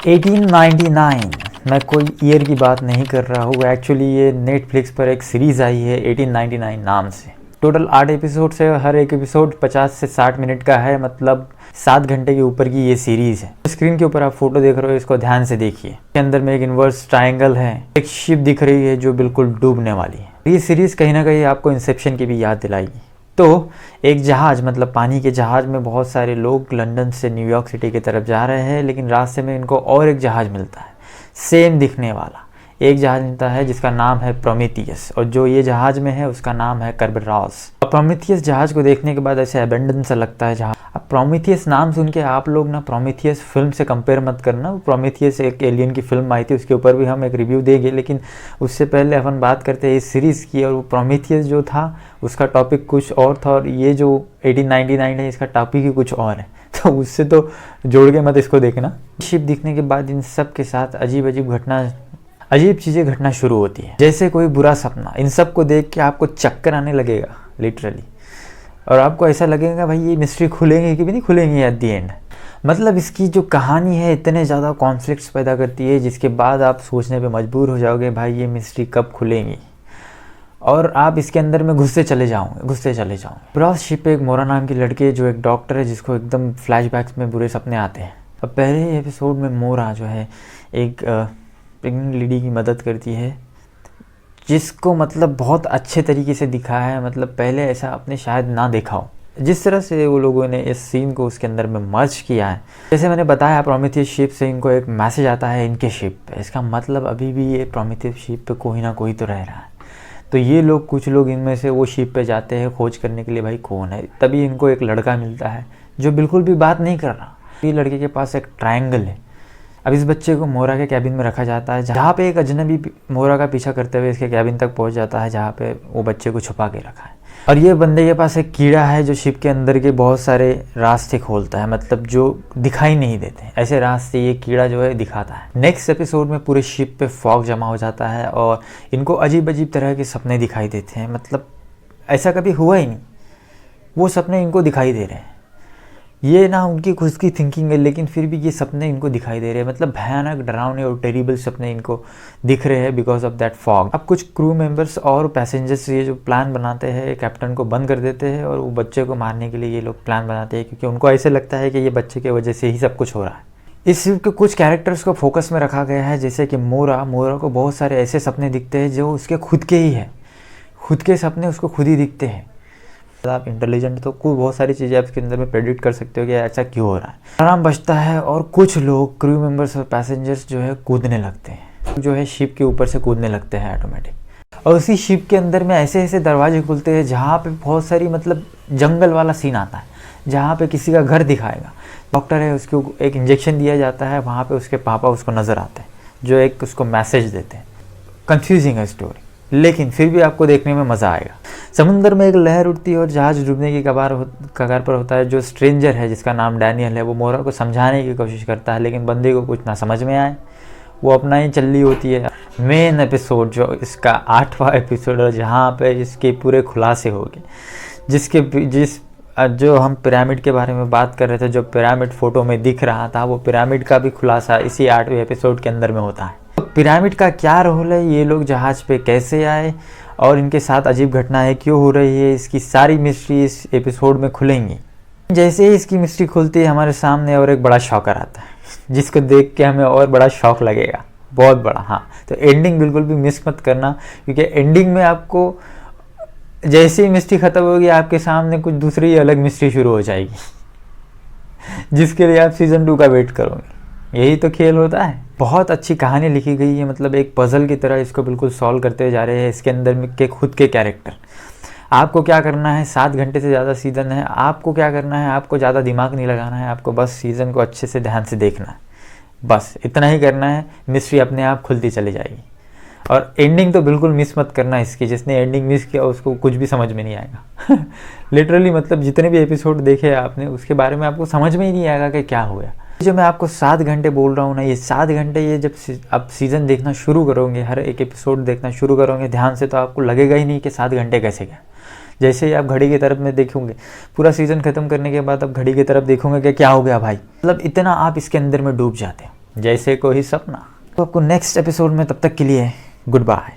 1899, मैं कोई ईयर की बात नहीं कर रहा हूँ। एक्चुअली ये नेटफ्लिक्स पर एक सीरीज़ आई है 1899 नाम से। टोटल 8 एपिसोड है, हर एक एपिसोड 50 से 60 मिनट का है, मतलब 7 घंटे के ऊपर की ये सीरीज़ है। स्क्रीन के ऊपर आप फोटो देख रहे हो, इसको ध्यान से देखिए। इसके अंदर में एक इन्वर्स ट्रायंगल है, एक शिप दिख रही है जो बिल्कुल डूबने वाली है। ये सीरीज़ कहीं ना कहीं आपको इंसेप्शन की भी याद दिलाएगी। तो एक जहाज़, मतलब पानी के जहाज़ में बहुत सारे लोग लंदन से न्यूयॉर्क सिटी की तरफ जा रहे हैं, लेकिन रास्ते में इनको और एक जहाज़ मिलता है, सेम दिखने वाला एक जहाज़ मिलता है जिसका नाम है प्रोमेथियस, और जो ये जहाज़ में है उसका नाम है कर्बरास। और प्रोमेथियस जहाज़ को देखने के बाद ऐसे अबेंडन सा लगता है जहाज़। अब प्रोमेथियस नाम सुन के आप लोग ना प्रोमेथियस फिल्म से कंपेयर मत करना। प्रोमेथियस एक एलियन की फिल्म आई थी, उसके ऊपर भी हम एक रिव्यू देंगे, लेकिन उससे पहले अपन बात करते हैं इस सीरीज़ की। और वो प्रोमेथियस जो था उसका टॉपिक कुछ और था, और ये जो 1899 है इसका टॉपिक ही कुछ और है, तो उससे तो जोड़ के मत इसको देखना। शिप दिखने के बाद इन सब के साथ अजीब चीज़ें घटना शुरू होती है, जैसे कोई बुरा सपना। इन सब को देख के आपको चक्कर आने लगेगा लिटरली, और आपको ऐसा लगेगा भाई ये मिस्ट्री खुलेंगी कि भी नहीं खुलेंगी एट दी एंड। मतलब इसकी जो कहानी है इतने ज़्यादा कॉन्फ्लिक्ट्स पैदा करती है, जिसके बाद आप सोचने पे मजबूर हो जाओगे भाई ये मिस्ट्री कब खुलेंगी, और आप इसके अंदर में घुसते चले जाओगे। ब्रॉस शिप पे एक मोरा नाम की लड़की है जो एक डॉक्टर है, जिसको एकदम फ्लैशबैक्स में बुरे सपने आते हैं। अब पहले एपिसोड में मोरा जो है एक प्रेग्नेंट लेडी की मदद करती है, जिसको मतलब बहुत अच्छे तरीके से दिखाया है। मतलब पहले ऐसा आपने शायद ना देखा हो, जिस तरह से वो लोगों ने इस सीन को उसके अंदर में मर्ज किया है। जैसे मैंने बताया प्रोमेथियस शिप से इनको एक मैसेज आता है इनके शिप पे, इसका मतलब अभी भी ये प्रोमेथियस शिप पे कोई ना कोई तो रह रहा है। तो ये लोग, कुछ लोग इनमें से वो शिप पे जाते हैं खोज करने के लिए भाई कौन है। तभी इनको एक लड़का मिलता है जो बिल्कुल भी बात नहीं कर रहा। ये लड़के के पास एक ट्रायंगल है। अब इस बच्चे को मोरा के कैबिन में रखा जाता है, जहाँ पे एक अजनबी मोरा का पीछा करते हुए इसके कैबिन तक पहुँच जाता है, जहाँ पे वो बच्चे को छुपा के रखा है। और ये बंदे के पास एक कीड़ा है जो शिप के अंदर के बहुत सारे रास्ते खोलता है, मतलब जो दिखाई नहीं देते, ऐसे रास्ते ये कीड़ा जो है दिखाता है। नेक्स्ट एपिसोड में पूरे शिप पे फॉग जमा हो जाता है और इनको अजीब अजीब तरह के सपने दिखाई देते हैं। मतलब ऐसा कभी हुआ ही नहीं, वो सपने इनको दिखाई दे रहे हैं। ये ना उनकी खुद की थिंकिंग है, लेकिन फिर भी ये सपने इनको दिखाई दे रहे हैं। मतलब भयानक, डरावने और टेरिबल सपने इनको दिख रहे हैं बिकॉज ऑफ दैट फॉग। अब कुछ क्रू मेंबर्स और पैसेंजर्स ये जो प्लान बनाते हैं, कैप्टन को बंद कर देते हैं और वो बच्चे को मारने के लिए ये लोग प्लान बनाते हैं, क्योंकि उनको ऐसे लगता है कि ये बच्चे की वजह से ही सब कुछ हो रहा है। इस शिप के कुछ कैरेक्टर्स को फोकस में रखा गया है, जैसे कि मोरा को बहुत सारे ऐसे सपने दिखते हैं जो उसके खुद के ही है, खुद के सपने उसको खुद ही दिखते हैं। आप इंटेलिजेंट तो कोई बहुत सारी चीज़ें आप इसके अंदर में प्रेडिक्ट कर सकते हो कि ऐसा क्यों हो रहा है। आराम बचता है और कुछ लोग क्रू मेंबर्स और पैसेंजर्स जो है कूदने लगते हैं, जो है शिप के ऊपर से कूदने लगते हैं ऑटोमेटिक। और उसी शिप के अंदर में ऐसे ऐसे दरवाजे खुलते हैं जहाँ पे बहुत सारी, मतलब जंगल वाला सीन आता है, जहाँ पे किसी का घर दिखाएगा। डॉक्टर है, उसको एक इंजेक्शन दिया जाता है, वहाँ पे उसके पापा उसको नज़र आते हैं जो एक उसको मैसेज देते हैं। कंफ्यूजिंग है स्टोरी, लेकिन फिर भी आपको देखने में मज़ा आएगा। समुंदर में एक लहर उठती है और जहाज़ डूबने की कगार पर होता है। जो स्ट्रेंजर है जिसका नाम डैनियल है, वो मोरा को समझाने की कोशिश करता है, लेकिन बंदे को कुछ ना समझ में आए, वो अपना ही चल रही होती है। मेन एपिसोड जो इसका 8वां एपिसोड है, जहाँ पे इसके पूरे खुलासे हो गए, जो हम पिरामिड के बारे में बात कर रहे थे, जो पिरामिड फोटो में दिख रहा था, वो पिरामिड का भी खुलासा इसी 8वें एपिसोड के अंदर में होता है। तो पिरामिड का क्या रोल है, ये लोग जहाज़ पे कैसे आए और इनके साथ अजीब घटनाएं क्यों हो रही है, इसकी सारी मिस्ट्री इस एपिसोड में खुलेंगी। जैसे ही इसकी मिस्ट्री खुलती है हमारे सामने और एक बड़ा शॉकर आता है, जिसको देख के हमें और बड़ा शॉक लगेगा, बहुत बड़ा। हाँ, तो एंडिंग बिल्कुल भी मिस मत करना, क्योंकि एंडिंग में आपको जैसे ही मिस्ट्री ख़त्म होगी आपके सामने कुछ दूसरी अलग मिस्ट्री शुरू हो जाएगी, जिसके लिए आप सीज़न 2 का वेट करोगे। यही तो खेल होता है। बहुत अच्छी कहानी लिखी गई है, मतलब एक पज़ल की तरह इसको बिल्कुल सॉल्व करते जा रहे हैं। इसके अंदर में के खुद के कैरेक्टर, आपको क्या करना है, 7 घंटे से ज़्यादा सीज़न है, आपको क्या करना है, आपको ज़्यादा दिमाग नहीं लगाना है, आपको बस सीज़न को अच्छे से ध्यान से देखना है, बस इतना ही करना है। मिस्ट्री अपने आप खुलती चली जाएगी। और एंडिंग तो बिल्कुल मिस मत करना इसकी, जिसने एंडिंग मिस किया उसको कुछ भी समझ में नहीं आएगा। लिटरली, मतलब जितने भी एपिसोड देखे आपने उसके बारे में आपको समझ में ही नहीं आएगा कि क्या हुआ। जो मैं आपको 7 घंटे बोल रहा हूँ ना, ये 7 घंटे, ये जब आप सीज़न देखना शुरू करोगे, हर एक एपिसोड देखना शुरू करोगे ध्यान से, तो आपको लगेगा ही नहीं कि 7 घंटे कैसे गए। जैसे ही आप घड़ी की तरफ में देखोगे, पूरा सीज़न ख़त्म करने के बाद आप घड़ी की तरफ देखोगे कि क्या हो गया भाई, मतलब इतना आप इसके अंदर में डूब जाते हो। जैसे कोई सपना। तो आपको नेक्स्ट एपिसोड में, तब तक के लिए गुड बाय।